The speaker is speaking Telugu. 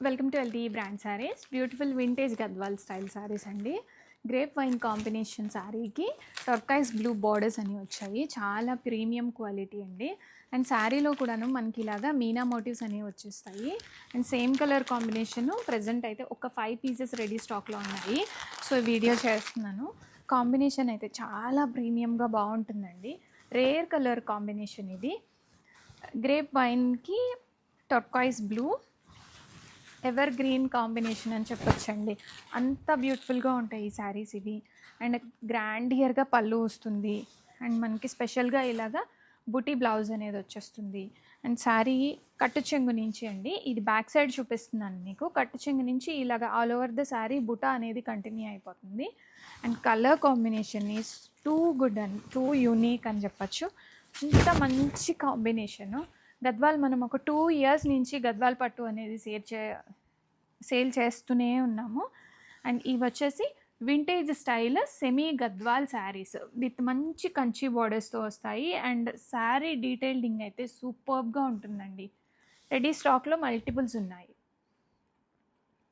Welcome to LT brand sarees. Beautiful vintage Gadwal style sarees అండి. గ్రేప్ వైన్ కాంబినేషన్ శారీకి టర్కైజ్ బ్లూ బార్డర్స్ అని వచ్చాయి. చాలా ప్రీమియం క్వాలిటీ అండి. అండ్ శారీలో కూడాను మనకి ఇలాగా మీనా మోటివ్స్ అనేవి వచ్చేస్తాయి. And same colour combination present అయితే ఒక 5 పీసెస్ రెడీ స్టాక్లో ఉన్నాయి. సో వీడియో చేస్తున్నాను. కాంబినేషన్ అయితే చాలా ప్రీమియంగా బాగుంటుందండి. రేర్ కలర్ కాంబినేషన్ ఇది. గ్రేప్ వైన్కి turquoise blue evergreen combination అని చెప్పొచ్చండి. అంత బ్యూటిఫుల్గా ఉంటాయి ఈ శారీస్ ఇవి. అండ్ గ్రాండియర్గా పళ్ళు వస్తుంది. అండ్ మనకి స్పెషల్గా ఇలాగా బుటీ బ్లౌజ్ అనేది వచ్చేస్తుంది. అండ్ శారీ కట్టు చెంగు నుంచి అండి, ఇది బ్యాక్ సైడ్ చూపిస్తున్నాను మీకు. కట్టు చెంగు నుంచి ఇలాగ ఆల్ ఓవర్ ద శారీ బుటా అనేది కంటిన్యూ అయిపోతుంది. And colour combination is too good and too unique అని చెప్పచ్చు. ఇంత మంచి కాంబినేషను. గద్వాల్ మనం ఒక 2 ఇయర్స్ నుంచి గద్వాల్ పట్టు అనేది సేల్ చేస్తూనే ఉన్నాము. అండ్ ఇవి వచ్చేసి vintage style semi Gadwal saris with మంచి కంచి బార్డర్స్తో వస్తాయి. అండ్ శారీ డీటెయిలింగ్ అయితే సూపర్బ్గా ఉంటుందండి. రెడీ స్టాక్లో మల్టిపుల్స్ ఉన్నాయి.